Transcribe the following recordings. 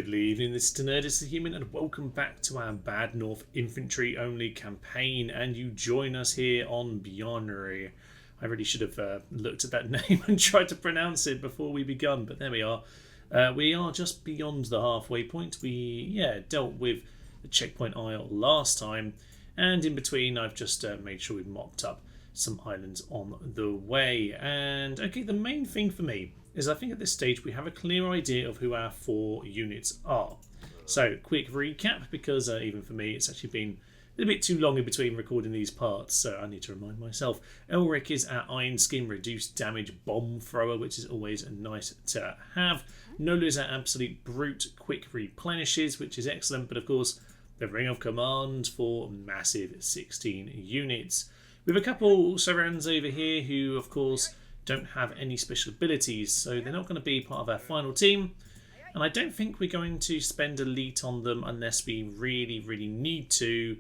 good evening, this is Nerdist the Human, and welcome back to our Bad North Infantry only campaign, and you join us here on Bionary. I really should have looked at that name and tried to pronounce it before we begun, but there we are. We are just beyond the halfway point. We dealt with the checkpoint isle last time, and in between I've just made sure we've mocked up some islands on the way. And okay, the main thing for me is I think at this stage we have a clear idea of who our 4 units are. So, quick recap, because even for me it's actually been a little bit too long in between recording these parts, so I need to remind myself. Elric is our Iron Skin Reduced Damage Bomb Thrower, which is always nice to have. Nola is our Absolute Brute Quick Replenishes, which is excellent, but of course the Ring of Command for massive 16 units. We have a couple Sarans over here who of course don't have any special abilities, so they're not going to be part of our final team, and I don't think we're going to spend elite on them unless we really need to.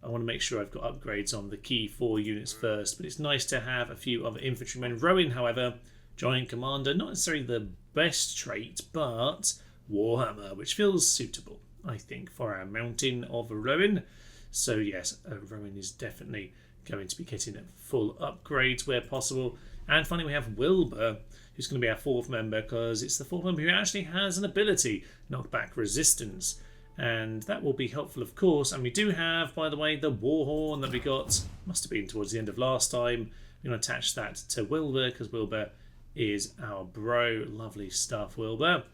I want to make sure I've got upgrades on the key 4 units first, but it's nice to have a few other infantrymen. Rowan, however, Giant Commander, not necessarily the best trait, but Warhammer, which feels suitable, I think, for our mountain of Rowan. So yes, Rowan is definitely going to be getting full upgrades where possible. And finally we have Wilbur, who's going to be our 4th member, because it's the 4th member who actually has an ability, knockback resistance. And that will be helpful, of course. And we do have, by the way, the Warhorn that we got, must have been towards the end of last time. We're going to attach that to Wilbur, because Wilbur is our bro. Lovely stuff, Wilbur.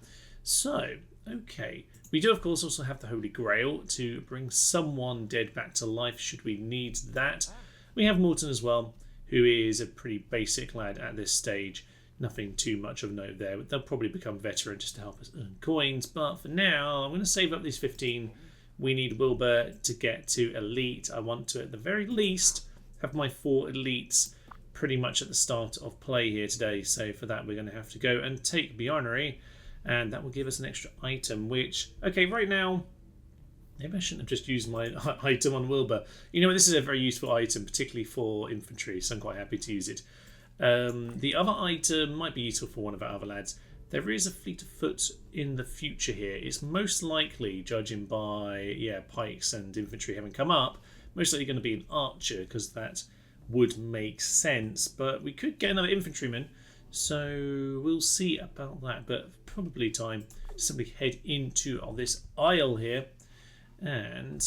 So, okay. We do, of course, also have the Holy Grail to bring someone dead back to life, should we need that. We have Morton as well, who is a pretty basic lad at this stage. Nothing too much of note there. They'll probably become veteran just to help us earn coins. But for now, I'm going to save up these 15. We need Wilbur to get to elite. I want to, at the very least, have my 4 elites pretty much at the start of play here today. So for that, we're going to have to go and take Bionary. And that will give us an extra item, which, okay, right now, maybe I shouldn't have just used my item on Wilbur. You know, this is a very useful item, particularly for infantry, so I'm quite happy to use it. The other item might be useful for one of our other lads. There is a fleet of foot in the future here. It's most likely, judging by pikes and infantry having come up, most likely going to be an archer, because that would make sense. But we could get another infantryman, so we'll see about that. But probably time to simply head into this isle here. And,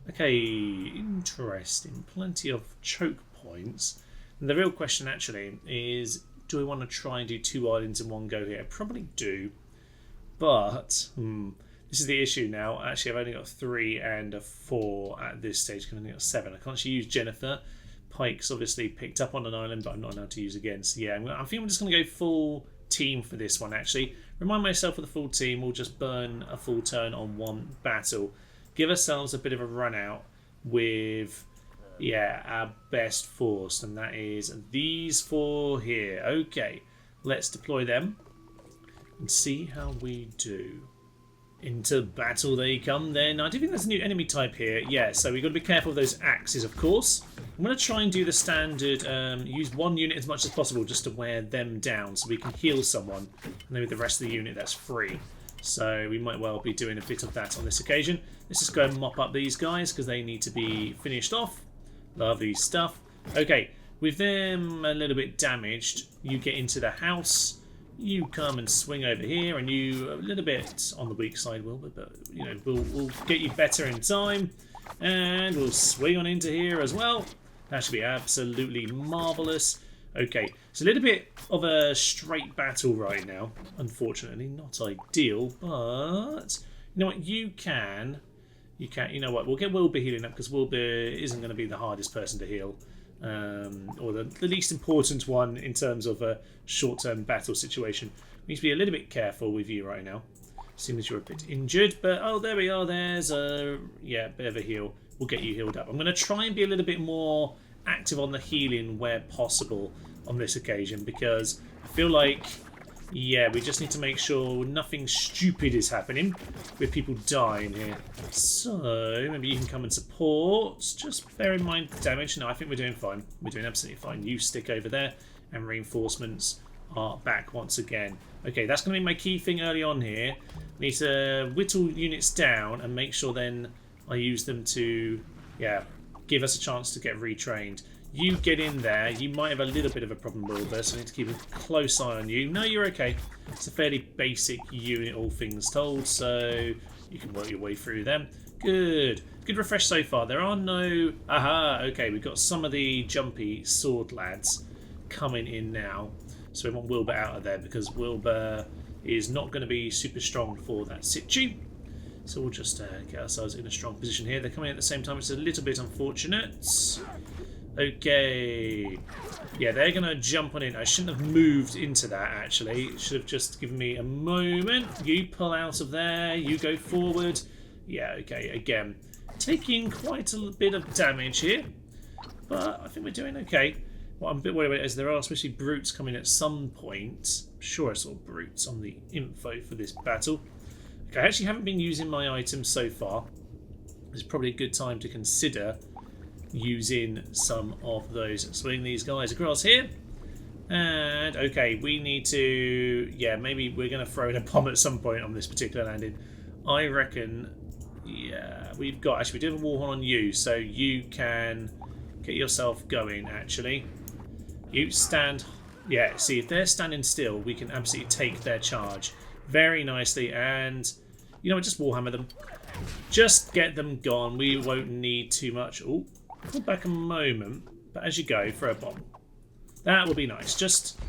okay, interesting. Plenty of choke points. And the real question actually is, do I want to try and do 2 islands in one go here? I probably do. But, this is the issue now. Actually, I've only got 3 and a 4 at this stage, because I've only got 7. I can't actually use Jennifer. Pike's obviously picked up on an island, but I'm not allowed to use again. So yeah, I think I'm just going to go full team for this one, actually. Remind myself of the full team. We'll just burn a full turn on one battle. Give ourselves a bit of a run out with, our best force, and that is these 4 here. Okay, let's deploy them and see how we do. Into battle they come then. I do think there's a new enemy type here. Yeah, so we've got to be careful of those axes, of course. I'm going to try and do the standard, use 1 unit as much as possible just to wear them down so we can heal someone. And then with the rest of the unit, that's free. So we might well be doing a bit of that on this occasion. Let's just go and mop up these guys because they need to be finished off. Lovely stuff. Okay, with them a little bit damaged, you get into the house. You come and swing over here, and you a little bit on the weak side, Wilbur, but you know we'll get you better in time, and we'll swing on into here as well. That should be absolutely marvelous. Okay, it's a little bit of a straight battle right now. Unfortunately, not ideal, but you know what? You know what? We'll get Wilbur healing up because Wilbur isn't going to be the hardest person to heal. Or the least important one in terms of a short-term battle situation. We need to be a little bit careful with you right now. Seems you're a bit injured, but oh, there we are. There's a bit of a heal. We'll get you healed up. I'm going to try and be a little bit more active on the healing where possible on this occasion, because I feel like we just need to make sure nothing stupid is happening with people dying here. So maybe you can come and support. Just bear in mind the damage. No, I think we're doing fine. We're doing absolutely fine. You stick over there, and reinforcements are back once again. Okay, that's going to be my key thing early on here. I need to whittle units down and make sure then I use them to, yeah, give us a chance to get retrained. You get in there. You might have a little bit of a problem with this, so I need to keep a close eye on you. No, you're okay. It's a fairly basic unit, all things told, so you can work your way through them. Good. Good refresh so far. There are no... Aha, okay, we've got some of the jumpy sword lads coming in now. So we want Wilbur out of there because Wilbur is not going to be super strong for that situ. So we'll just get ourselves in a strong position here. They're coming at the same time, which is a little bit unfortunate. Okay. Yeah, they're going to jump on in. I shouldn't have moved into that, actually. It should have just given me a moment. You pull out of there. You go forward. Yeah, okay. Again, taking quite a bit of damage here. But I think we're doing okay. What I'm a bit worried about is there are especially brutes coming at some point. I'm sure I saw brutes on the info for this battle. Okay, I actually haven't been using my items so far. It's probably a good time to consider using some of those. Swing these guys across here. And, okay, we need to... Yeah, maybe we're going to throw in a bomb at some point on this particular landing. I reckon... Yeah, we've got... Actually, we do have a warhorn on you, so you can get yourself going, actually. You stand... Yeah, see, if they're standing still, we can absolutely take their charge very nicely. And, you know what, just warhammer them. Just get them gone. We won't need too much. Oh, pull back a moment. But as you go, throw a bomb. That will be nice. Just...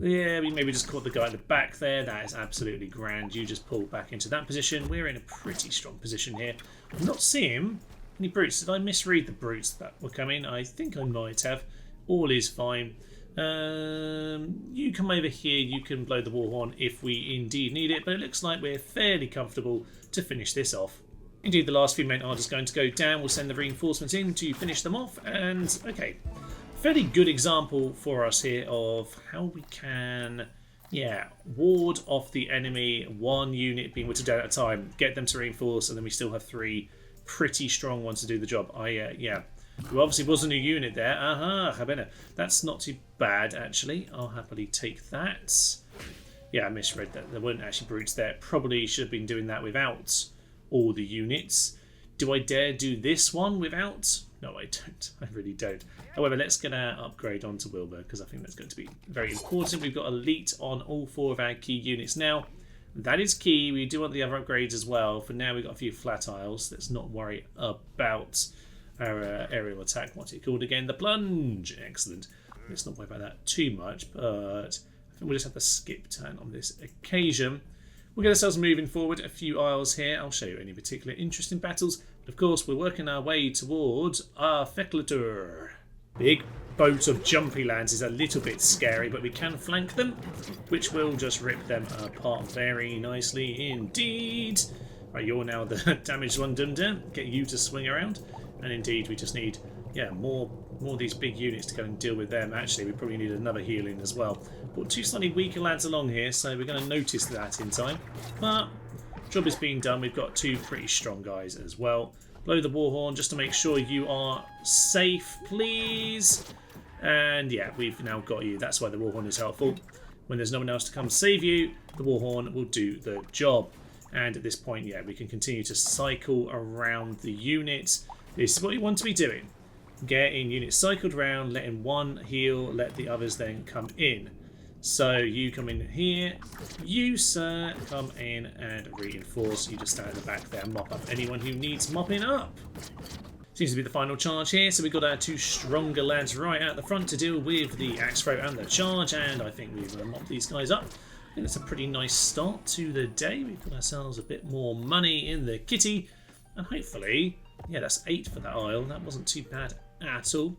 Yeah, we maybe just caught the guy at the back there. That is absolutely grand. You just pull back into that position. We're in a pretty strong position here. I'm not seeing any brutes. Did I misread the brutes that were coming? I think I might have. All is fine. You come over here. You can blow the war horn if we indeed need it. But it looks like we're fairly comfortable to finish this off. Indeed, the last few men are just going to go down. We'll send the reinforcements in to finish them off. And, okay. Fairly good example for us here of how we can, yeah, ward off the enemy, one unit being whittled down at a time, get them to reinforce, and then we still have three pretty strong ones to do the job. Yeah, there obviously was a new unit there. Aha, Habena. That's not too bad, actually. I'll happily take that. Yeah, I misread that. There weren't actually brutes there. Probably should have been doing that without all the units. Do I dare do this one without? No, I don't. I really don't. However, let's get our upgrade onto Wilbur because I think that's going to be very important. We've got elite on all four of our key units now. That is key. We do want the other upgrades as well. For now, we've got a few flat isles. Let's not worry about our aerial attack. What's it called again? The plunge. Excellent. Let's not worry about that too much, but I think we'll just have to skip turn on this occasion. We'll get ourselves moving forward. A few isles here. I'll show you any particular interesting battles. But of course, we're working our way towards our Feculator. Big boat of jumpy lands is a little bit scary, but we can flank them, which will just rip them apart very nicely indeed. Right, you're now the damaged one, Dum-Dum. Get you to swing around. And indeed, we just need, yeah, more of these big units to go and deal with them. Actually, we probably need another healing as well. Brought two slightly weaker lads along here, so we're going to notice that in time. But job is being done. We've got two pretty strong guys as well. Blow the war horn just to make sure you are safe, please. And yeah, we've now got you. That's why the war horn is helpful. When there's no one else to come save you, the war horn will do the job. And at this point, yeah, we can continue to cycle around the unit. This is what you want to be doing. Getting units cycled around, letting one heal, let the others then come in. So you come in here, you sir come in and reinforce. You just stand at the back there and mop up anyone who needs mopping up. Seems to be the final charge here, so we've got our two stronger lads right out the front to deal with the axe throw and the charge, and I think we're going to mop these guys up. I think that's a pretty nice start to the day. We've got ourselves a bit more money in the kitty, and hopefully, yeah, that's 8 for that isle. That wasn't too bad at all.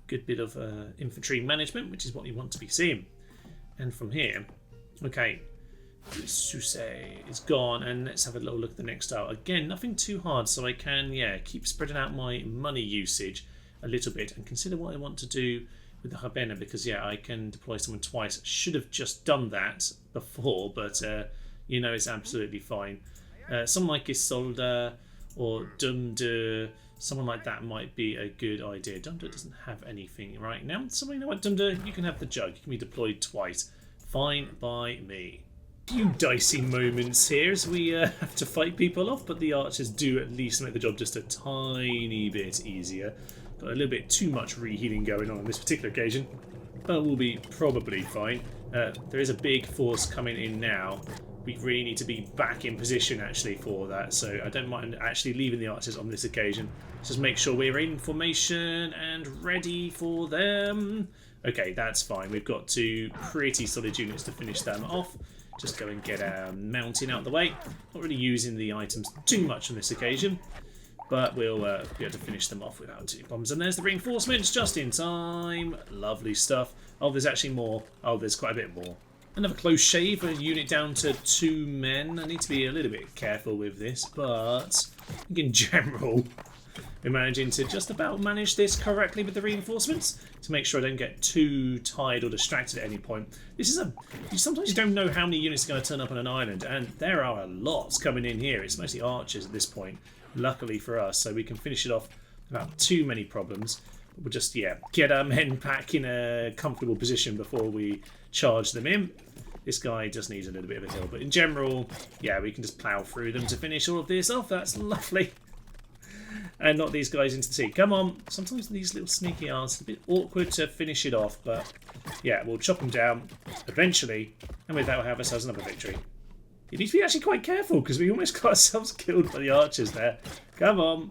Good bit of infantry management, which is what you want to be seeing. And from here, okay, Suse is gone, and let's have a little look at the next style. Again, nothing too hard, so I can, yeah, keep spreading out my money usage a little bit and consider what I want to do with the Habena, because, yeah, I can deploy someone twice. Should have just done that before, but, you know, it's absolutely fine. Someone like Isolde or Dumde, someone like that might be a good idea. Dumde doesn't have anything right now. So you know what, Dumde, you can have the jug. You can be deployed twice. Fine by me. Few dicey moments here as we have to fight people off, but the archers do at least make the job just a tiny bit easier. Got a little bit too much rehealing going on this particular occasion, but we'll be probably fine. There is a big force coming in now. We really need to be back in position actually for that, so I don't mind actually leaving the archers on this occasion. Just make sure we're in formation and ready for them. Okay, that's fine. We've got two pretty solid units to finish them off. Just go and get our mountain out the way. Not really using the items too much on this occasion, but we'll be able to finish them off without too problems. And there's the reinforcements just in time. Lovely stuff. Oh, there's actually more. Oh, there's quite a bit more. Another close shave, a unit down to 2 men. I need to be a little bit careful with this, but in general, we're managing to just about manage this correctly with the reinforcements to make sure I don't get too tired or distracted at any point. This is sometimes you don't know how many units are going to turn up on an island, and there are a lot coming in here. It's mostly archers at this point, luckily for us, so we can finish it off without too many problems. We'll just, yeah, get our men back in a comfortable position before we charge them in. This guy just needs a little bit of a hill, but in general, yeah, we can just plough through them to finish all of this off. That's lovely. And knock these guys into the sea. Come on. Sometimes these little sneaky arts are a bit awkward to finish it off, but yeah, we'll chop them down eventually, and with that we'll have ourselves another victory. You need to be actually quite careful because we almost got ourselves killed by the archers there. Come on.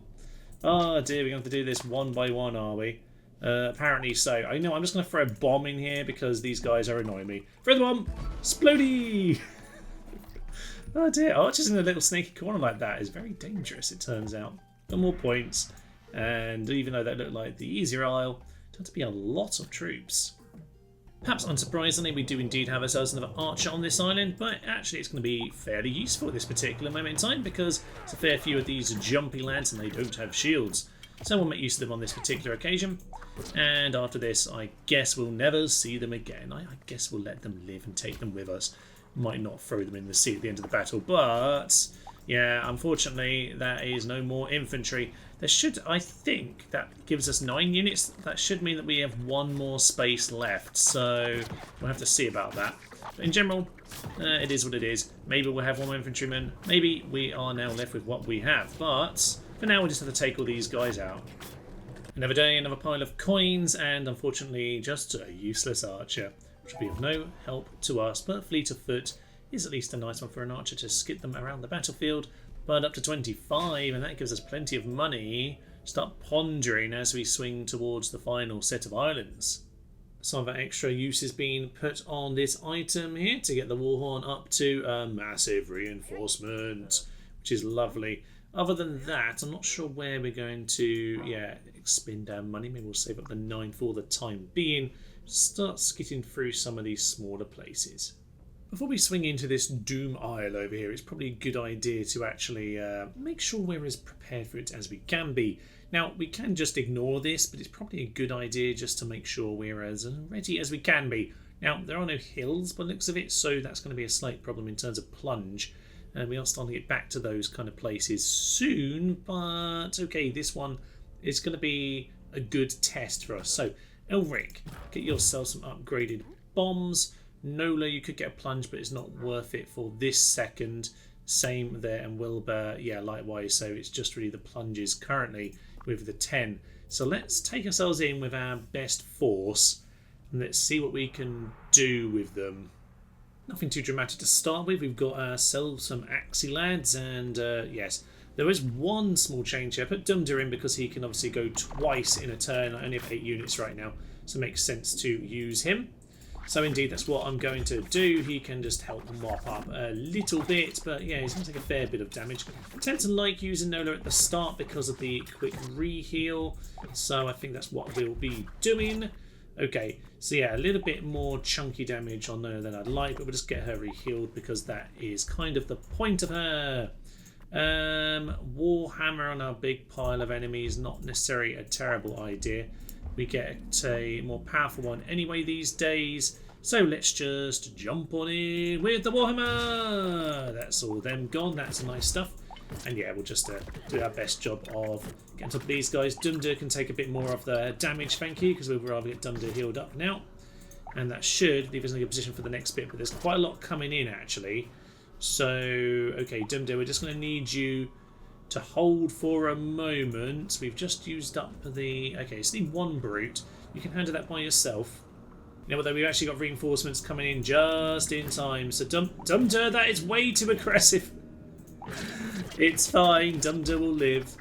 Oh dear, we're going to have to do this one by one, are we? Apparently so. I know, I'm just going to throw a bomb in here because these guys are annoying me. Throw the bomb! Splodey! Oh dear, archers in a little sneaky corner like that is very dangerous, it turns out. Got more points, and even though that looked like the easier isle, it turned to be a lot of troops. Perhaps unsurprisingly, we do indeed have ourselves another archer on this island, but actually it's going to be fairly useful at this particular moment in time because it's a fair few of these jumpy lads and they don't have shields. So we'll make use of them on this particular occasion, and after this I guess we'll never see them again. I guess we'll let them live and take them with us. Might not throw them in the sea at the end of the battle, but yeah, unfortunately that is no more infantry. There should, I think, that gives us 9 units. That should mean that we have 1 more space left, so we'll have to see about that. But in general, it is what it is. Maybe we'll have 1 more infantryman. Maybe we are now left with what we have, but for now we'll just have to take all these guys out. Another day, another pile of coins, and unfortunately just a useless archer, which will be of no help to us, but fleet of foot is at least a nice one for an archer to skip them around the battlefield. But up to 25, and that gives us plenty of money to start pondering as we swing towards the final set of islands. Some of our extra use is being put on this item here to get the Warhorn up to a massive reinforcement, which is lovely. Other than that, I'm not sure where we're going to expend our money. Maybe we'll save up the 9 for the time being. Start skidding through some of these smaller places. Before we swing into this Doom Isle over here, it's probably a good idea to actually make sure we're as prepared for it as we can be. Now, we can just ignore this, but it's probably a good idea just to make sure we're as ready as we can be. Now, there are no hills by the looks of it, so that's going to be a slight problem in terms of plunge. And we are starting to get back to those kind of places soon, but okay, this one is going to be a good test for us. So, Elric, get yourself some upgraded bombs. Nola, you could get a plunge, but it's not worth it for this second. Same there, and Wilbur, yeah, likewise. So it's just really the plunges currently with the 10. So let's take ourselves in with our best force, and let's see what we can do with them. Nothing too dramatic to start with. We've got ourselves some Axie lads, and yes, there is one small change here. I put Dumda in because he can obviously go twice in a turn. I only have 8 units right now, so it makes sense to use him. So indeed, that's what I'm going to do. He can just help mop up a little bit, but yeah, he's going to take a fair bit of damage. I tend to like using Nola at the start because of the quick re-heal, so I think that's what we'll be doing. Okay, so yeah, a little bit more chunky damage on Nola than I'd like, but we'll just get her re-healed because that is kind of the point of her. Warhammer on our big pile of enemies, not necessarily a terrible idea. We get a more powerful one anyway these days, so let's just jump on in with the Warhammer. That's all them gone. That's nice stuff. And yeah, we'll just do our best job of getting on top of these guys. Dumda can take a bit more of the damage, thank you, because we'd rather get Dumda healed up now. And that should leave us in a good position for the next bit. But there's quite a lot coming in, actually. So, okay, Dumdo, we're just going to need you to hold for a moment. We've just used up the... Okay, so the one brute. You can handle that by yourself. You know, although we've actually got reinforcements coming in just in time. So, Dumdo, that is way too aggressive. It's fine. Dumdo will live.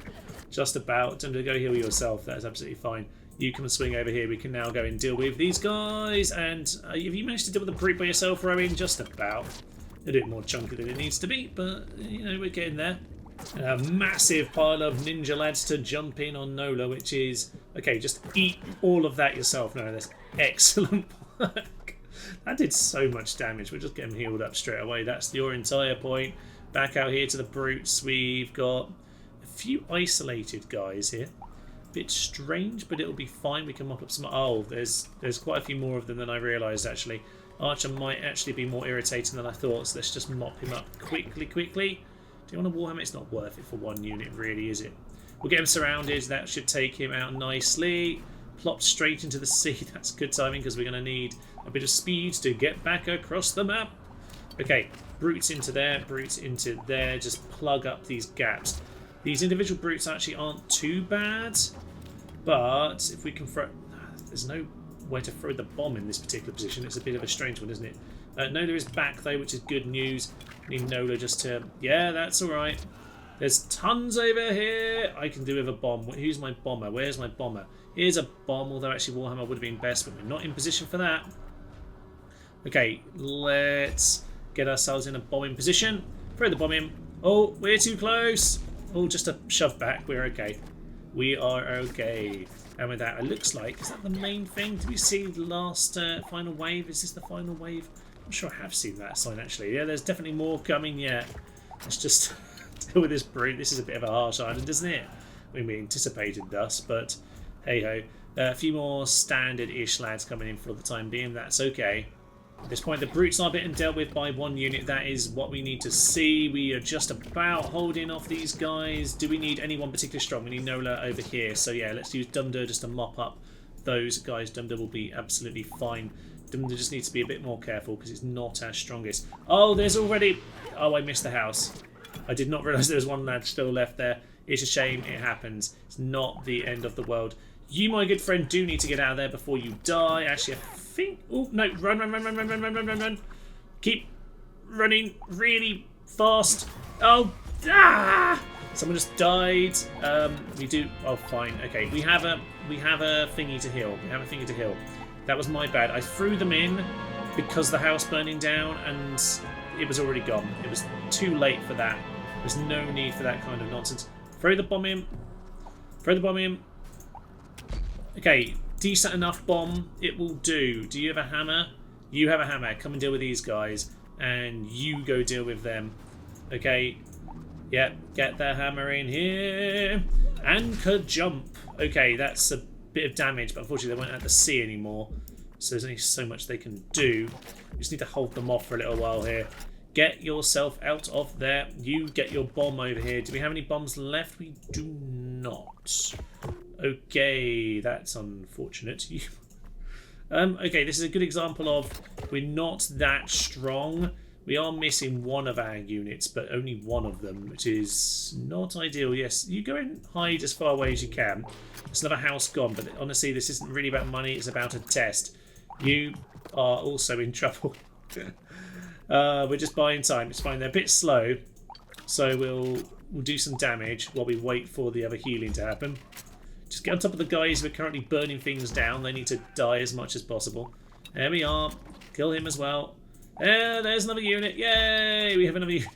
Just about. Dumdo, go heal yourself. That is absolutely fine. You come and swing over here. We can now go and deal with these guys. And have you managed to deal with the brute by yourself, Rowan? Just about. A bit more chunky than it needs to be, but, you know, we're getting there. A massive pile of ninja lads to jump in on Nola, which is... Okay, just eat all of that yourself. No, that's excellent work. That did so much damage. We're just getting healed up straight away. That's your entire point. Back out here to the brutes. We've got a few isolated guys here. Bit strange, but it'll be fine. We can mop up some... Oh, there's quite a few more of them than I realised, actually. Archer might actually be more irritating than I thought, so let's just mop him up quickly. Do you want a Warhammer? It's not worth it for one unit, really, is it? We'll get him surrounded. That should take him out nicely. Plopped straight into the sea. That's good timing because we're going to need a bit of speed to get back across the map. Okay, brutes into there, brutes into there. Just plug up these gaps. These individual brutes actually aren't too bad, but if we can throw... There's no where to throw the bomb in this particular position. It's a bit of a strange one, isn't it? Nola is back, though, which is good news. Need Nola just to... Yeah, that's all right. There's tons over here. I can do with a bomb. Who's my bomber? Where's my bomber? Here's a bomb, although actually Warhammer would have been best, but we're not in position for that. Okay, let's get ourselves in a bombing position. Throw the bomb in. Oh, we're too close. Oh, just a shove back. We're okay. We are okay. And with that, it looks like... Is that the main thing? Did we see the last final wave? Is this the final wave? I'm sure I have seen that sign, actually. Yeah, there's definitely more coming yet. Let's just deal with this brute. This is a bit of a harsh island, isn't it? I mean, we anticipated thus, but hey-ho. A few more standard-ish lads coming in for the time being. That's okay. At this point, the brutes are being dealt with by one unit. That is what we need to see. We are just about holding off these guys. Do we need anyone particularly strong? We need Nola over here. So yeah, let's use Dumdo just to mop up those guys. Dumdo will be absolutely fine. Dumdo just needs to be a bit more careful because it's not our strongest. Oh, there's already... Oh, I missed the house. I did not realise there was one lad still left there. It's a shame. It happens. It's not the end of the world. You, my good friend, do need to get out of there before you die. Actually, I think... Oh, no. Run. Keep running really fast. Oh, ah! Someone just died. We do... Oh, fine. Okay, we have a thingy to heal. That was my bad. I threw them in because the house burning down and it was already gone. It was too late for that. There's no need for that kind of nonsense. Throw the bomb in. Okay, decent enough bomb. It will do. Do you have a hammer? You have a hammer. Come and deal with these guys. And you go deal with them. Okay. Yep, get the hammer in here. And ka-jump. Okay, that's a bit of damage, but unfortunately they won't have to see anymore. So there's only so much they can do. We just need to hold them off for a little while here. Get yourself out of there. You get your bomb over here. Do we have any bombs left? We do not. Okay, that's unfortunate. Okay, this is a good example of we're not that strong. We are missing one of our units, but only one of them, which is not ideal. Yes, you go and hide as far away as you can. It's another house gone, but honestly, this isn't really about money. It's about a test. You are also in trouble. We're just buying time. It's fine. They're a bit slow, so we'll do some damage while we wait for the other healing to happen. Just get on top of the guys who are currently burning things down. They need to die as much as possible. There we are. Kill him as well. There's another unit. Yay! We have another unit.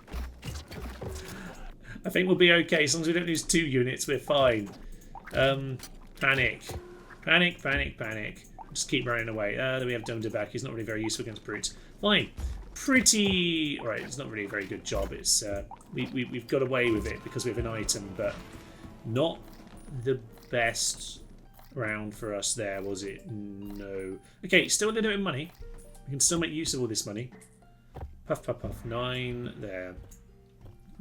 I think we'll be okay. As long as we don't lose 2 units, we're fine. Panic. Just keep running away. Then we have Dumdo back. He's not really very useful against brutes. Fine. Pretty... Alright, it's not really a very good job. It's we've got away with it because we have an item, but not the best round for us there, was it? No. Okay, still a little bit of money. We can still make use of all this money. Puff. 9 there.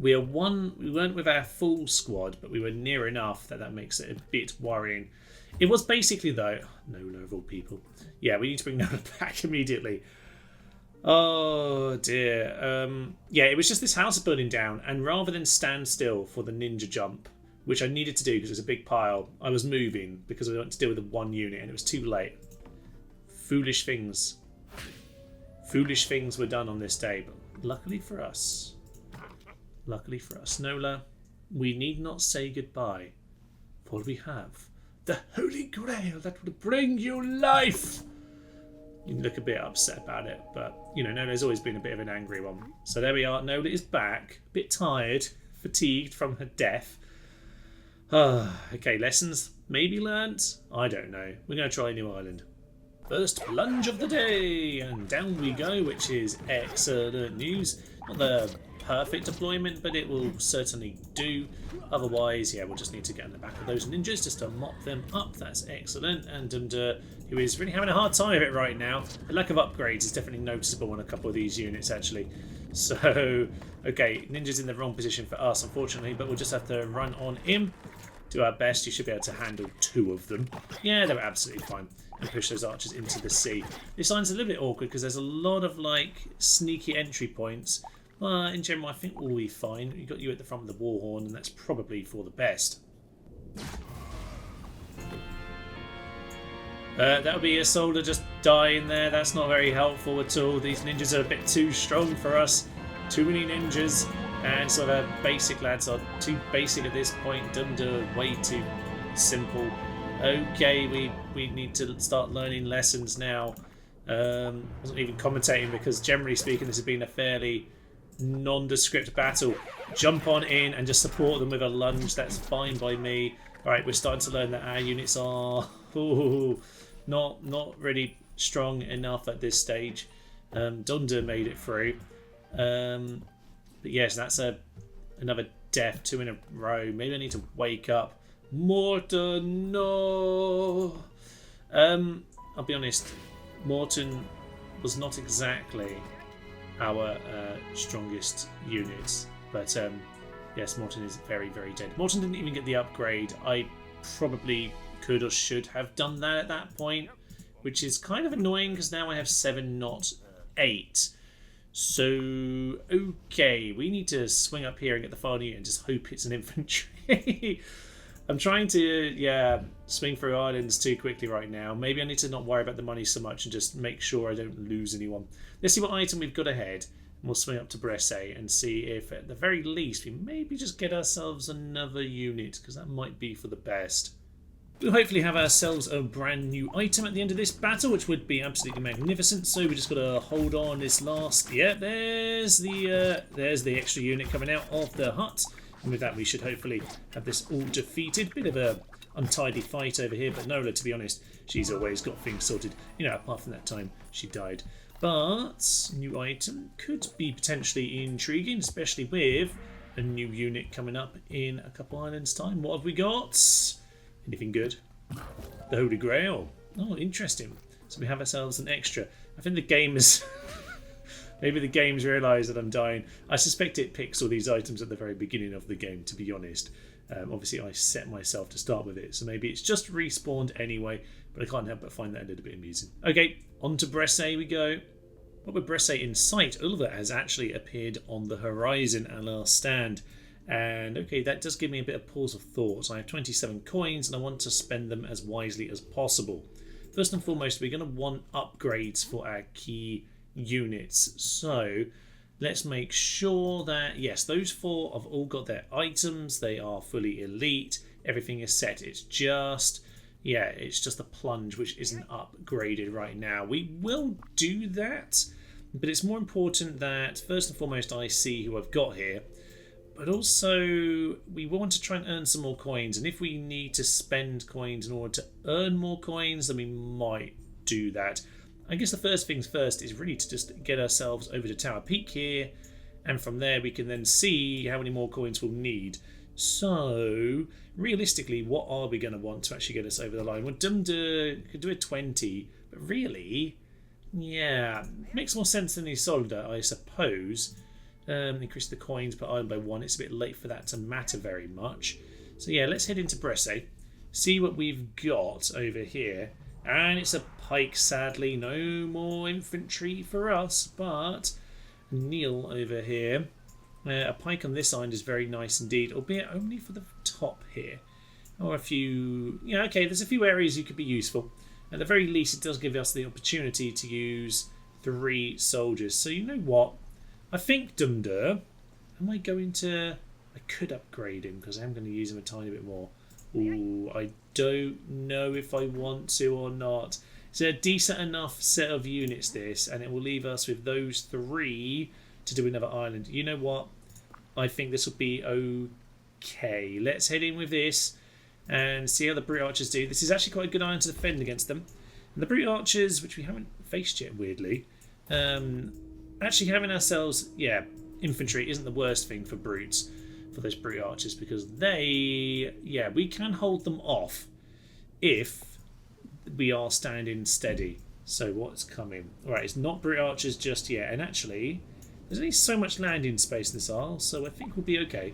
We weren't with our full squad, but we were near enough that makes it a bit worrying. It was basically, though, Nola of all people. Yeah, we need to bring Nola back immediately. Oh dear. Yeah, it was just this house burning down, and rather than stand still for the ninja jump, which I needed to do because it was a big pile, I was moving because I wanted to deal with the one unit, and it was too late. Foolish things. Foolish things were done on this day, but luckily for us, Nola, we need not say goodbye, for we have the Holy Grail that will bring you life. You look a bit upset about it, but, you know, Nola's always been a bit of an angry one. So there we are. Nola is back, a bit tired, fatigued from her death. Okay, lessons maybe learnt? I don't know. We're going to try a new island. First plunge of the day, and down we go, which is excellent news. Not the perfect deployment, but it will certainly do. Otherwise, yeah, we'll just need to get on the back of those ninjas just to mop them up. That's excellent. And who is really having a hard time of it right now. The lack of upgrades is definitely noticeable on a couple of these units, actually. So, okay, ninja's in the wrong position for us, unfortunately, but we'll just have to run on in. Do our best. You should be able to handle 2 of them. Yeah, they're absolutely fine. And push those archers into the sea. This line's a little bit awkward because there's a lot of, like, sneaky entry points. In general, I think we'll be fine. You've got you at the front of the war horn, and that's probably for the best. That'll be a soldier just dying there. That's not very helpful at all. These ninjas are a bit too strong for us. Too many ninjas. And sort of basic lads are too basic at this point. Way too simple. Okay, we need to start learning lessons now. Wasn't even commentating because generally speaking this has been a fairly nondescript battle. Jump on in and just support them with a lunge. That's fine by me. Alright, we're starting to learn that our units are not really strong enough at this stage. Dunder made it through. But yes, that's another death, 2 in a row. Maybe I need to wake up. Morton, no! I'll be honest, Morton was not exactly our strongest units, but yes, Morton is very, very dead. Morton didn't even get the upgrade. I probably could or should have done that at that point, which is kind of annoying because now I have 7, not 8. So, okay, we need to swing up here and get the final unit and just hope it's an infantry. I'm trying to, swing through islands too quickly right now. Maybe I need to not worry about the money so much and just make sure I don't lose anyone. Let's see what item we've got ahead. And we'll swing up to Bresse and see if, at the very least, we maybe just get ourselves another unit, because that might be for the best. We'll hopefully have ourselves a brand new item at the end of this battle, which would be absolutely magnificent. So we just got to hold on this last... Yeah, there's the extra unit coming out of the hut. And with that, we should hopefully have this all defeated. Bit of a untidy fight over here, but Nola, to be honest, she's always got things sorted. You know, apart from that time she died. But new item could be potentially intriguing, especially with a new unit coming up in a couple islands' time. What have we got? Anything good? The Holy Grail. Oh, interesting. So we have ourselves an extra. I think the game is... Maybe the game's realised that I'm dying. I suspect it picks all these items at the very beginning of the game, to be honest. Obviously, I set myself to start with it, so maybe it's just respawned anyway, but I can't help but find that a little bit amusing. Okay, on to Bresse we go. What with Bresse in sight, Ulva has actually appeared on the horizon at our stand. And okay, that does give me a bit of pause of thought. I have 27 coins and I want to spend them as wisely as possible. First and foremost, we're going to want upgrades for our key units. So let's make sure that, yes, those 4 have all got their items. They are fully elite. Everything is set. It's just the plunge which isn't upgraded right now. We will do that, but it's more important that first and foremost I see who I've got here. But also, we want to try and earn some more coins. And if we need to spend coins in order to earn more coins, then we might do that. I guess the first things first is really to just get ourselves over to Tower Peak here. And from there, we can then see how many more coins we'll need. So, realistically, what are we going to want to actually get us over the line? Well, could do a 20. But really, yeah, makes more sense than Isolde, I suppose. Increase the coins per island by 1. It's a bit late for that to matter very much. So yeah, let's head into Bresse. See what we've got over here. And it's a pike, sadly. No more infantry for us, but Neil over here. A pike on this island is very nice indeed, albeit only for the top here. Or a few... Yeah, okay, there's a few areas you could be useful. At the very least, it does give us the opportunity to use 3 soldiers. So you know what? I think Dumdur... Am I going to... I could upgrade him because I'm going to use him a tiny bit more. Ooh, I don't know if I want to or not. It's a decent enough set of units, this, and it will leave us with those 3 to do another island. You know what? I think this will be okay. Let's head in with this and see how the Brute Archers do. This is actually quite a good island to defend against them. And the Brute Archers, which we haven't faced yet, weirdly, actually having ourselves, yeah, infantry isn't the worst thing for Brutes. For those Brute Archers, because they, yeah, we can hold them off if we are standing steady. So what's coming? Alright, it's not Brute Archers just yet, and actually there's only so much landing space in this isle, so I think we'll be okay.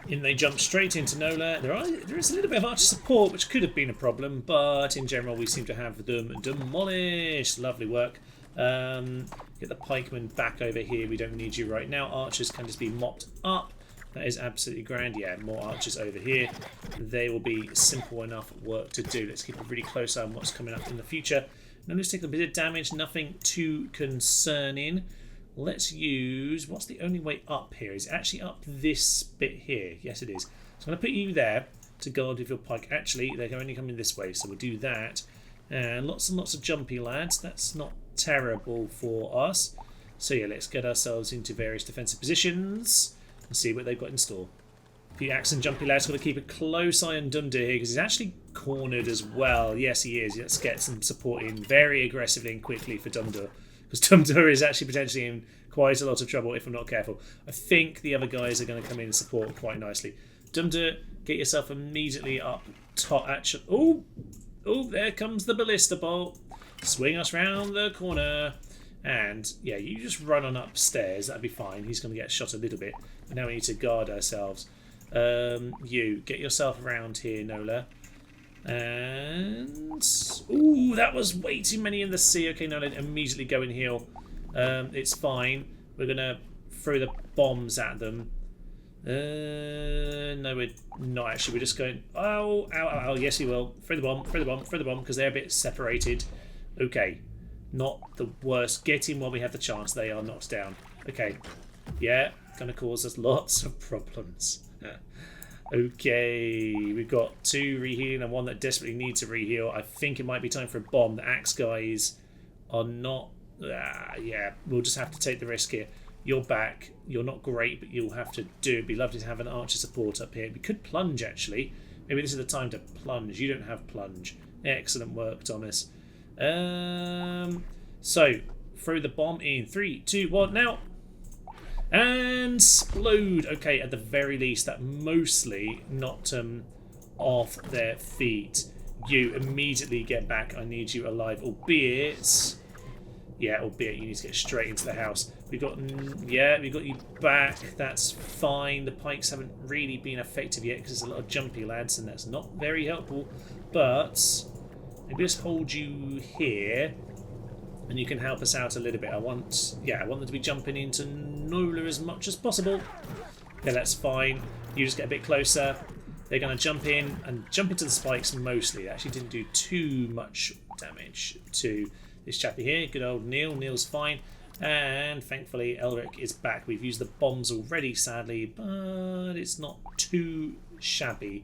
In they jump straight into Nola. There is a little bit of archer support, which could have been a problem, but in general we seem to have them demolished. Lovely work. Get the pikemen back over here. We don't need you right now. Archers can just be mopped up. That is absolutely grand. Yeah, more archers over here. They will be simple enough work to do. Let's keep a really close eye on what's coming up in the future. Now let's take a bit of damage. Nothing too concerning. Let's use... What's the only way up here? Is it actually up this bit here? Yes, it is. So I'm going to put you there to guard with your pike. Actually, they can only come in this way, so we'll do that. And lots of jumpy lads. That's not terrible for us. So yeah, let's get ourselves into various defensive positions and see what they've got in store. The axe and jumpy lad's got to keep a close eye on Dumdur here because he's actually cornered as well. Yes, he is. Let's get some support in very aggressively and quickly for Dumdur, because Dumdur is actually potentially in quite a lot of trouble if I'm not careful. I think the other guys are going to come in and support quite nicely. Dumdur, get yourself immediately up top. Actually, oh, there comes the ballista bolt. Swing us round the corner. And yeah, you just run on upstairs. That'd be fine. He's going to get shot a little bit. But now we need to guard ourselves. You get yourself around here, Nola. And ooh, that was way too many in the sea. Okay, Nola, immediately go and heal. It's fine. We're going to throw the bombs at them. No, we're not actually. We're just going. Oh, ow. Yes, we will. Throw the bomb. Because they're a bit separated. Okay. Not the worst. Get in while we have the chance. They are knocked down. Okay. Yeah, gonna cause us lots of problems. Okay, we've got 2 rehealing and 1 that desperately needs a reheal. I think it might be time for a bomb. The axe guys are not... yeah, we'll just have to take the risk here. You're back. You're not great, but you'll have to do it. It'd be lovely to have an archer support up here. We could plunge, actually. Maybe this is the time to plunge. You don't have plunge. Excellent work, Thomas. So throw the bomb in 3, 2, 1 now, and explode. Okay, at the very least that mostly knocked them off their feet. You immediately get back. I need you alive, albeit you need to get straight into the house. We got you back. That's fine. The pikes haven't really been effective yet because there's a lot of jumpy lads, and that's not very helpful. But maybe just hold you here, and you can help us out a little bit. I want them to be jumping into Nola as much as possible. Okay, that's fine. You just get a bit closer. They're going to jump in and jump into the spikes mostly. It actually didn't do too much damage to this chappy here. Good old Neil. Neil's fine. And thankfully Elric is back. We've used the bombs already, sadly, but it's not too shabby.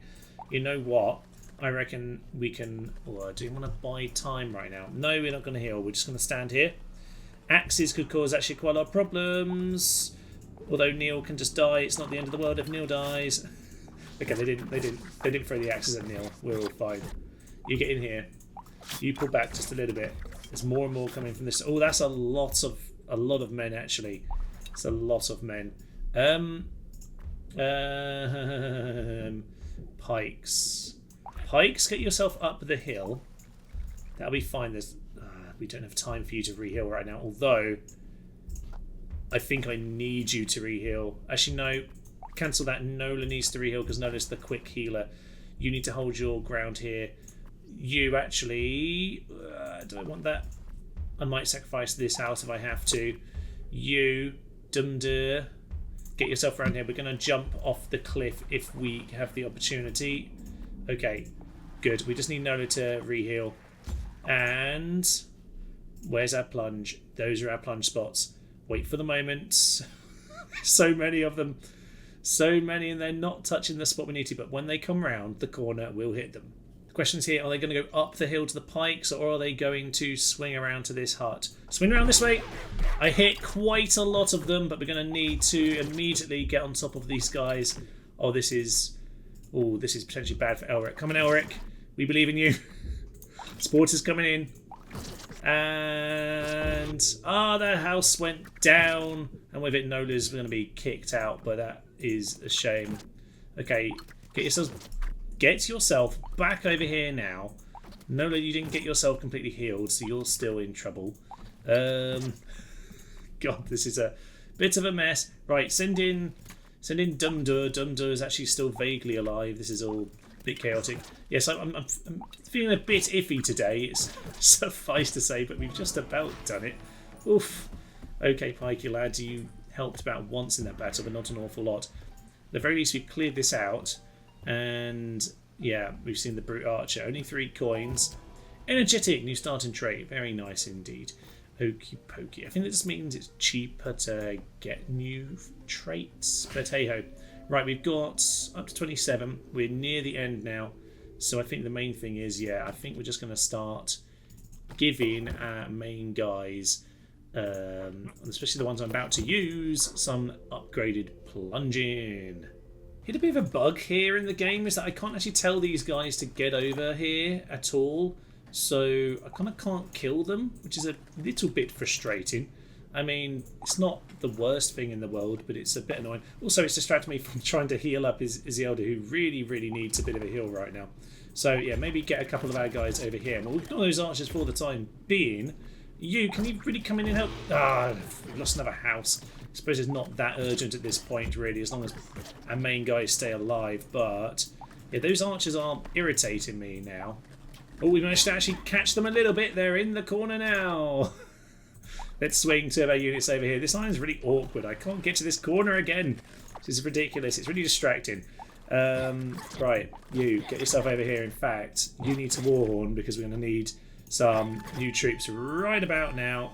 You know what? I reckon we can... Oh, do you want to buy time right now? No, we're not going to heal. We're just going to stand here. Axes could cause actually quite a lot of problems. Although Neil can just die. It's not the end of the world if Neil dies. Okay, they didn't throw the axes at Neil. We're all fine. You get in here. You pull back just a little bit. There's more and more coming from this. Oh, that's a lot of men actually. It's a lot of men. Pikes. Pikes, get yourself up the hill. That'll be fine. We don't have time for you to reheal right now. Although, I think I need you to re-heal. Actually, no. Cancel that. Nola needs to re-heal because Nola's the quick healer. You need to hold your ground here. You actually... do I want that? I might sacrifice this out if I have to. You, Dumdur, get yourself around here. We're going to jump off the cliff if we have the opportunity. Okay, good. We just need Nola to re-heal. And where's our plunge? Those are our plunge spots. Wait for the moment. So many of them. So many, and they're not touching the spot we need to. But when they come round the corner, we'll hit them. The question's here, are they going to go up the hill to the pikes, or are they going to swing around to this hut? Swing around this way. I hit quite a lot of them, but we're going to need to immediately get on top of these guys. Oh, this is potentially bad for Elric. Come on, Elric. We believe in you. Sport is coming in. And their house went down, and with it Nola's going to be kicked out, but that is a shame. Okay, get yourself back over here now. Nola, you didn't get yourself completely healed, so you're still in trouble. God, this is a bit of a mess. Right, send in Dumdur. Dumdur is actually still vaguely alive. This is all a bit chaotic. Yes, I'm feeling a bit iffy today. It's suffice to say, but we've just about done it. Oof. Okay, Pikey lads, you helped about once in that battle, but not an awful lot. At the very least, we've cleared this out, and yeah, we've seen the Brute Archer. Only 3 coins. Energetic, new starting trait. Very nice indeed. Okie pokey. I think that just means it's cheaper to get new traits, but hey ho. Right, we've got up to 27. We're near the end now. So I think the main thing is, yeah, I think we're just going to start giving our main guys, especially the ones I'm about to use, some upgraded plunging. Hit a bit of a bug here in the game is that I can't actually tell these guys to get over here at all. So I kind of can't kill them, which is a little bit frustrating. I mean, it's not the worst thing in the world, but it's a bit annoying. Also, it's distracting me from trying to heal up Isilda, who really, really needs a bit of a heal right now. So, yeah, maybe get a couple of our guys over here. Well, we've got those archers for the time being. Can you really come in and help? We've lost another house. I suppose it's not that urgent at this point, really, as long as our main guys stay alive. But, yeah, those archers are irritating me now. Oh, we managed to actually catch them a little bit. They're in the corner now. Let's swing 2 of our units over here. This line's really awkward. I can't get to this corner again. This is ridiculous. It's really distracting. Right, you get yourself over here. In fact, you need to warhorn because we're going to need some new troops right about now.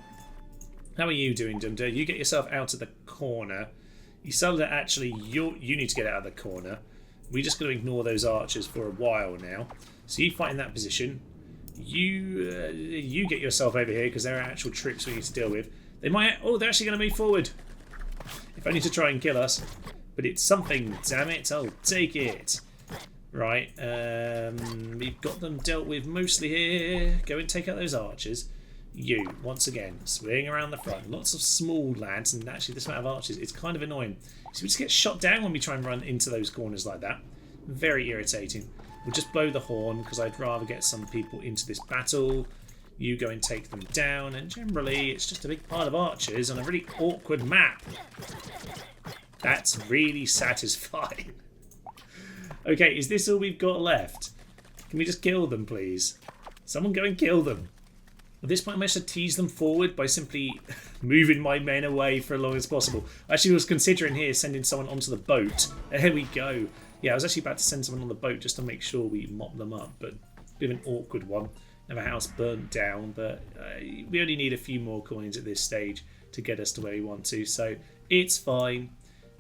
How are you doing, Dumdur? You get yourself out of the corner. Isilda, actually, you need to get out of the corner. We're just going to ignore those archers for a while now. So you fight in that position. You get yourself over here because there are actual troops we need to deal with. They might... Oh, they're actually going to move forward. If only to try and kill us. But it's something, damn it. I'll take it. Right. We've got them dealt with mostly here. Go and take out those archers. You, once again, swing around the front. Lots of small lads, and actually this amount of archers, it's kind of annoying. So we just get shot down when we try and run into those corners like that. Very irritating. We'll just blow the horn because I'd rather get some people into this battle. You go and take them down, and generally it's just a big pile of archers on a really awkward map. That's really satisfying. Okay, is this all we've got left? Can we just kill them, please? Someone go and kill them. At this point I managed to tease them forward by simply moving my men away for as long as possible. I actually was considering here sending someone onto the boat. There we go. Yeah, I was actually about to send someone on the boat just to make sure we mop them up, but a bit of an awkward one. Have a house burnt down, but we only need a few more coins at this stage to get us to where we want to, so it's fine.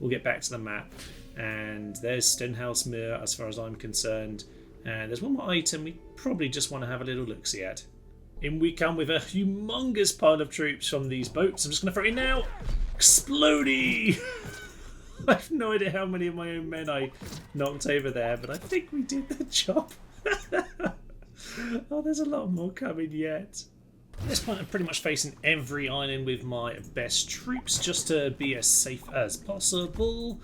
We'll get back to the map, and there's Stenhouse Muir as far as I'm concerned, and there's one more item we probably just want to have a little look-see at. In we come with a humongous pile of troops from these boats. I'm just going to throw it in now. Explodey! I have no idea how many of my own men I knocked over there, but I think we did the job. Oh, there's a lot more coming yet. At this point, I'm pretty much facing every island with my best troops just to be as safe as possible.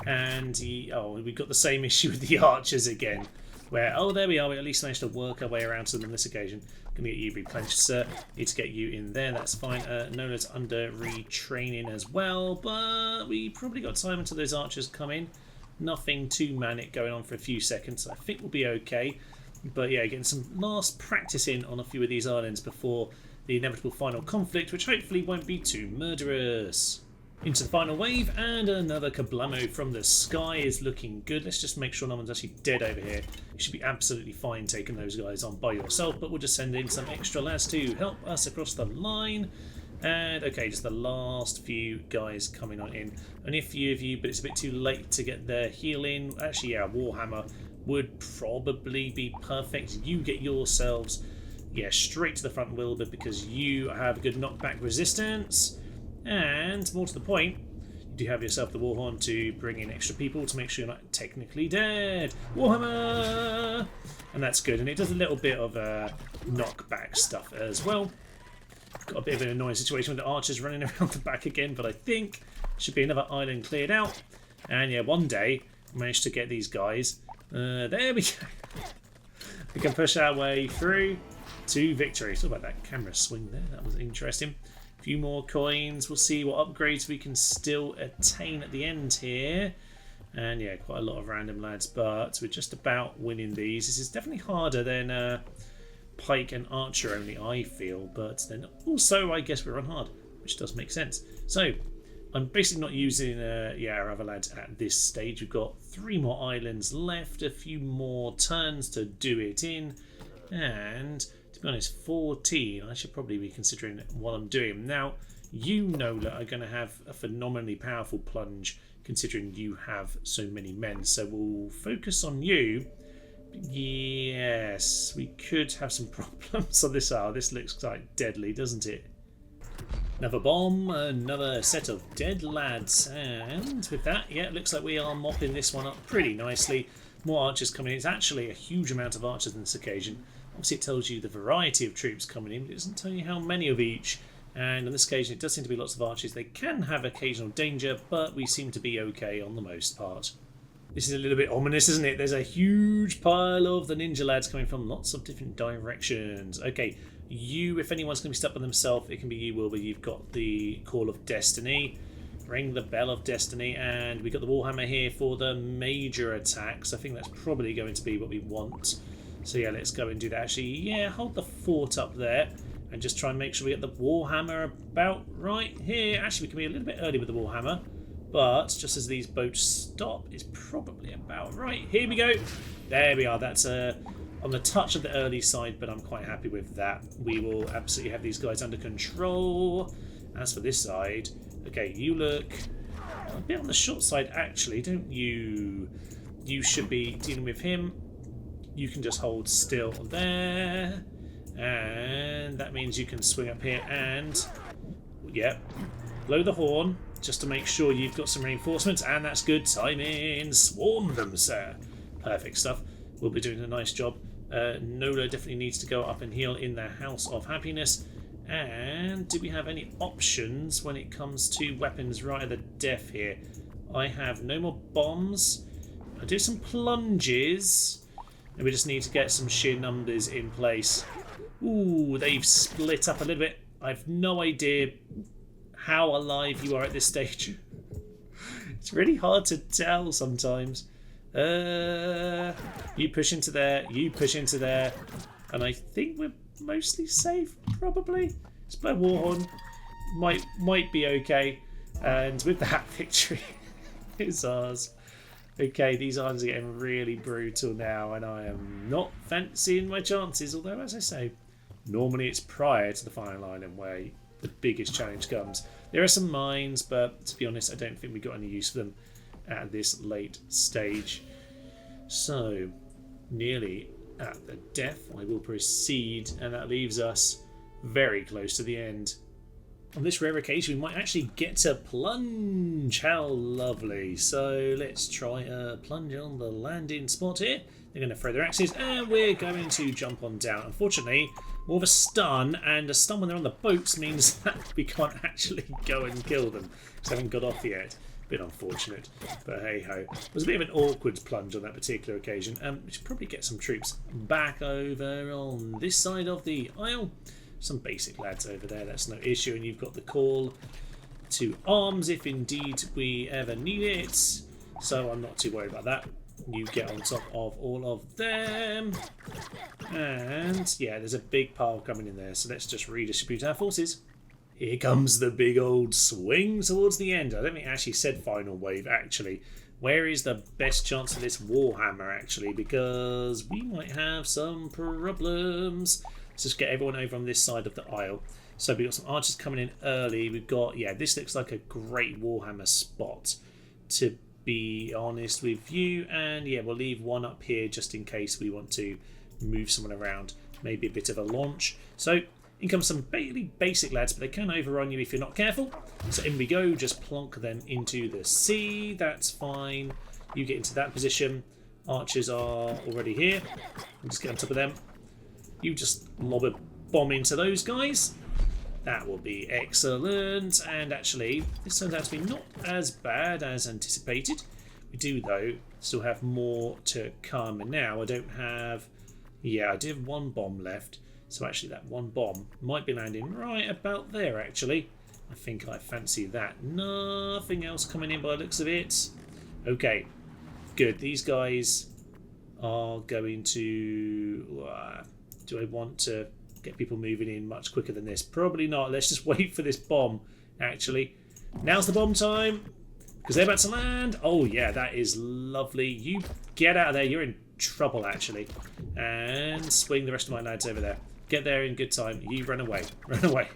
And we've got the same issue with the archers again. where, oh, there we are, we at least managed to work our way around to them on this occasion. Going to get you replenished, sir. Need to get you in there, that's fine. Nola's under retraining as well, but we probably got time until those archers come in. Nothing too manic going on for a few seconds, so I think we'll be okay. But yeah, getting some last practice in on a few of these islands before the inevitable final conflict, which hopefully won't be too murderous. Into the final wave, and another kablamo from the sky is looking good. Let's just make sure no one's actually dead over here. You should be absolutely fine taking those guys on by yourself, but we'll just send in some extra lads to help us across the line. And okay, just the last few guys coming on in. Only a few of you, but it's a bit too late to get their healing. Actually, yeah, Warhammer would probably be perfect. You get yourselves, yeah, straight to the front, Wilbur, because you have a good knockback resistance. And more to the point, you do have yourself the Warhorn to bring in extra people to make sure you're not technically dead. Warhammer! And that's good, and it does a little bit of knockback stuff as well. Got a bit of an annoying situation with the archers running around the back again, but I think should be another island cleared out. And yeah, one day we managed to get these guys. There we go. We can push our way through to victory. So about that camera swing there, that was interesting. A few more coins. We'll see what upgrades we can still attain at the end here. And yeah, quite a lot of random lads, but we're just about winning these. This is definitely harder than Pike and Archer only, I feel, but then also I guess we run hard, which does make sense. So I'm basically not using our other lads at this stage. We've got 3 more islands left, a few more turns to do it in, and to be honest, 14 I should probably be considering what I'm doing. Now, you, Nola, are going to have a phenomenally powerful plunge considering you have so many men, so we'll focus on you. Yes, we could have some problems on this hour. This looks like deadly, doesn't it? Another bomb, another set of dead lads, and with that, yeah, it looks like we are mopping this one up pretty nicely. More archers coming in. It's actually a huge amount of archers on this occasion. Obviously it tells you the variety of troops coming in, but it doesn't tell you how many of each. And on this occasion it does seem to be lots of archers. They can have occasional danger, but we seem to be okay on the most part. This is a little bit ominous, isn't it? There's a huge pile of the ninja lads coming from lots of different directions. Okay, you, if anyone's going to be stuck by themselves, it can be you, Wilbur. You've got the Call of Destiny. Ring the Bell of Destiny, and we got the Warhammer here for the major attacks. I think that's probably going to be what we want. So yeah, let's go and do that. Actually, yeah, hold the fort up there and just try and make sure we get the Warhammer about right here. Actually, we can be a little bit early with the Warhammer, but just as these boats stop, it's probably about right. Here we go. There we are. That's on the touch of the early side, but I'm quite happy with that. We will absolutely have these guys under control. As for this side, okay, you look a bit on the short side, actually, don't you? You should be dealing with him. You can just hold still there, and that means you can swing up here and, yep, blow the horn just to make sure you've got some reinforcements, and that's good timing. Swarm them, sir. Perfect stuff. We'll be doing a nice job. Nola definitely needs to go up and heal in the House of Happiness. And do we have any options when it comes to weapons right at the death here? I have no more bombs. I'll do some plunges, and we just need to get some sheer numbers in place. Ooh, they've split up a little bit. I've no idea how alive you are at this stage. It's really hard to tell sometimes. You push into there, you push into there, and I think we're mostly safe, probably. Let's play Warhorn. Might be okay. And with that, victory is ours. Okay, these islands are getting really brutal now, and I am not fancying my chances, although, as I say, normally it's prior to the final island where the biggest challenge comes. There are some mines, but to be honest, I don't think we got any use for them at this late stage. So, nearly at the death, I will proceed, and that leaves us very close to the end. On this rare occasion, we might actually get to plunge. How lovely. So let's try a plunge on the landing spot here. They're going to throw their axes, and we're going to jump on down. Unfortunately, more of a stun, and a stun when they're on the boats means that we can't actually go and kill them because they haven't got off yet. Bit unfortunate, but hey ho. It was a bit of an awkward plunge on that particular occasion. We should probably get some troops back over on this side of the aisle. Some basic lads over there, that's no issue. And you've got the call to arms if indeed we ever need it. So I'm not too worried about that. You get on top of all of them. And yeah, there's a big pile coming in there. So let's just redistribute our forces. Here comes the big old swing towards the end. I don't think it actually said final wave, actually. Where is the best chance for this Warhammer, actually? Because we might have some problems. Let's just get everyone over on this side of the aisle. So we've got some archers coming in early. We've got, yeah, this looks like a great Warhammer spot, to be honest with you. And yeah, we'll leave one up here just in case we want to move someone around. Maybe a bit of a launch. So in comes some really basic lads, but they can overrun you if you're not careful. So in we go, just plonk them into the sea. That's fine. You get into that position. Archers are already here. We'll just get on top of them. You just lob a bomb into those guys. That will be excellent. And actually, this turns out to be not as bad as anticipated. We do, though, still have more to come. And now I don't have... Yeah, I do have one bomb left. So actually that one bomb might be landing right about there, actually. I think I fancy that. Nothing else coming in by the looks of it. Okay, good. These guys are going to... do I want to get people moving in much quicker than this? Probably not. Let's just wait for this bomb, actually. Now's the bomb time, because they're about to land. Oh, yeah, that is lovely. You get out of there. You're in trouble, actually. And swing the rest of my lads over there. Get there in good time. You run away. Run away.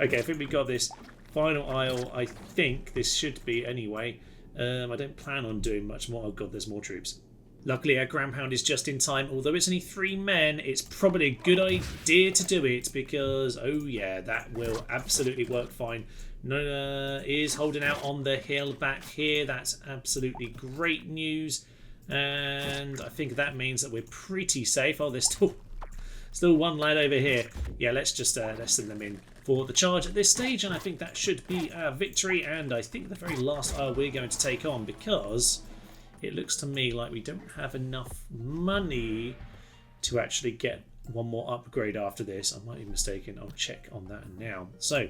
Okay, I think we've got this final aisle. I think this should be anyway. I don't plan on doing much more. Oh, God, there's more troops. Luckily, our ground pound is just in time. Although it's only 3 men, it's probably a good idea to do it because, oh yeah, that will absolutely work fine. Nona is holding out on the hill back here. That's absolutely great news. And I think that means that we're pretty safe. Oh, there's still one lad over here. Yeah, let's just let's send them in for the charge at this stage. And I think that should be our victory. And I think the very last aisle we're going to take on, because it looks to me like we don't have enough money to actually get one more upgrade after this. I might be mistaken. I'll check on that now. So,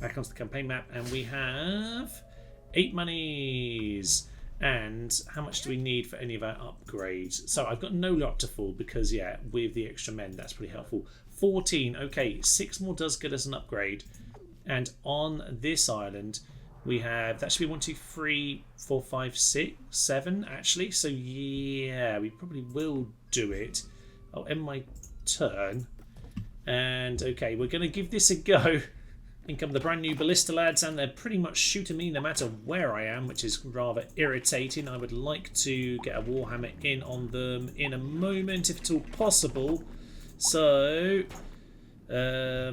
back onto the campaign map, and we have 8 monies. And how much do we need for any of our upgrades? So I've got no lot to full because, yeah, with the extra men, that's pretty helpful. 14. Okay, 6 more does get us an upgrade. And on this island, we have, that should be 1, 2, 3, 4, 5, 6, 7 actually. So yeah, we probably will do it. I'll end my turn. And okay, we're going to give this a go. In come the brand new ballista lads, and they're pretty much shooting me no matter where I am, which is rather irritating. I would like to get a Warhammer in on them in a moment, if at all possible. So, are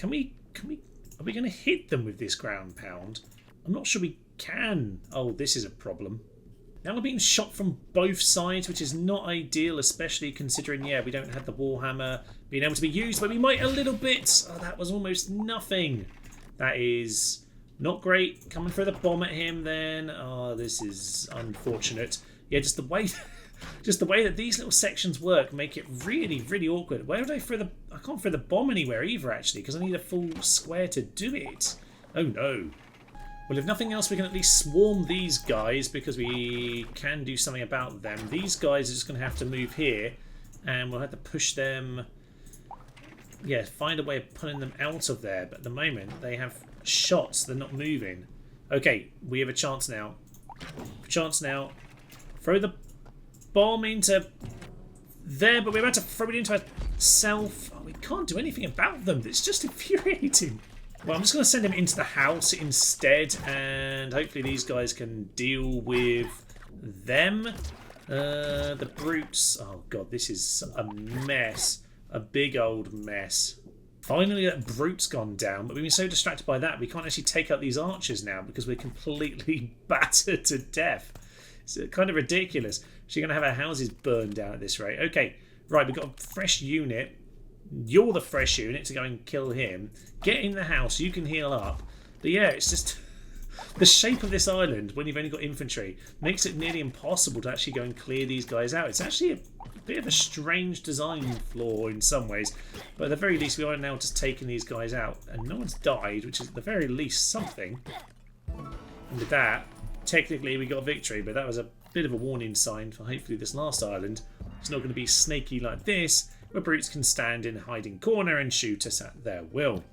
we going to hit them with this ground pound? I'm not sure we can. Oh, this is a problem. Now we're being shot from both sides, which is not ideal, especially considering, yeah, we don't have the Warhammer being able to be used, but we might a little bit. Oh, that was almost nothing. That is not great. Coming for the bomb at him then. Oh, this is unfortunate. Yeah, just the way that these little sections work make it really, really awkward. Where would I throw the... I can't throw the bomb anywhere either, actually, because I need a full square to do it. Oh, no. Well, if nothing else, we can at least swarm these guys because we can do something about them. These guys are just going to have to move here, and we'll have to push them... Yeah, find a way of pulling them out of there. But at the moment, they have shots. They're not moving. Okay, we have a chance now. Throw the bomb into there, but we're about to throw it into ourselves. Oh, we can't do anything about them. It's just infuriating. Well, I'm just going to send him into the house instead, and hopefully these guys can deal with them. The brutes. Oh, God, this is a mess. A big old mess. Finally, that brute's gone down, but we've been so distracted by that, we can't actually take out these archers now because we're completely battered to death. It's kind of ridiculous. She's going to have our houses burned down at this rate. Okay, right, we've got a fresh unit. You're the fresh unit to go and kill him. Get in the house, you can heal up. But yeah, it's just... The shape of this island, when you've only got infantry, makes it nearly impossible to actually go and clear these guys out. It's actually a bit of a strange design flaw in some ways, but at the very least we are now just taking these guys out, and no one's died, which is at the very least something. And with that, technically we got victory, but that was a bit of a warning sign for hopefully this last island. It's not going to be snaky like this, where brutes can stand in a hiding corner and shoot us at their will.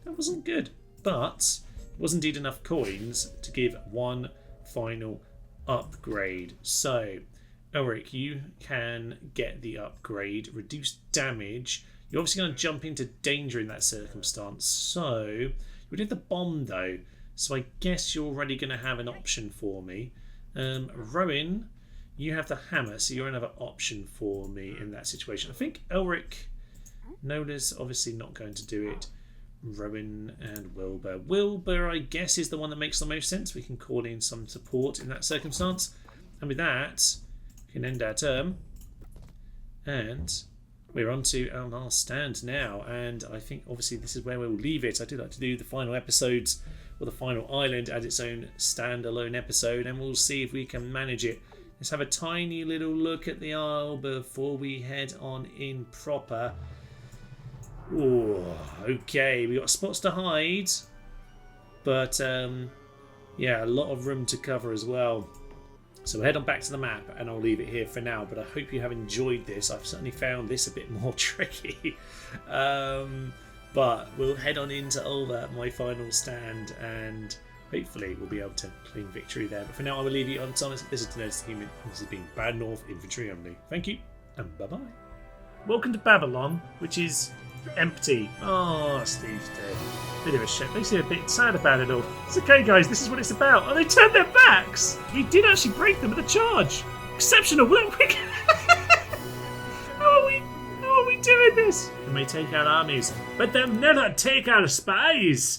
That wasn't good, but it was indeed enough coins to give one final upgrade. So, Ulrich, you can get the upgrade, reduce damage. You're obviously going to jump into danger in that circumstance. So, we did the bomb though, so I guess you're already going to have an option for me. Rowan, you have the hammer, so you're another option for me in that situation. I think Ulrich, Nola's obviously not going to do it. Rowan and Wilbur. Wilbur, I guess, is the one that makes the most sense. We can call in some support in that circumstance. And with that, we can end our term. And we're on to our last stand now. And I think, obviously, this is where we'll leave it. I do like to do the final episodes, or the final island, as its own standalone episode. And we'll see if we can manage it. Let's have a tiny little look at the isle before we head on in proper. Oh, okay, we got spots to hide, but yeah, a lot of room to cover as well. So we'll head on back to the map, and I'll leave it here for now. But I hope you have enjoyed this. I've certainly found this a bit more tricky, but we'll head on into over my final stand, and hopefully we'll be able to claim victory there. But for now, I will leave you on Thomas. This is Notice the Human. This has been Bad North Infantry only. Thank you, and bye bye. Welcome to Babylon, which is empty. Oh, Steve's dead. Bit of a shit. They seem a bit sad about it all. It's okay, guys. This is what it's about. Oh, they turned their backs. We did actually break them with a charge. Exceptional. How are we doing this? They may take our armies, but they'll never take our spies.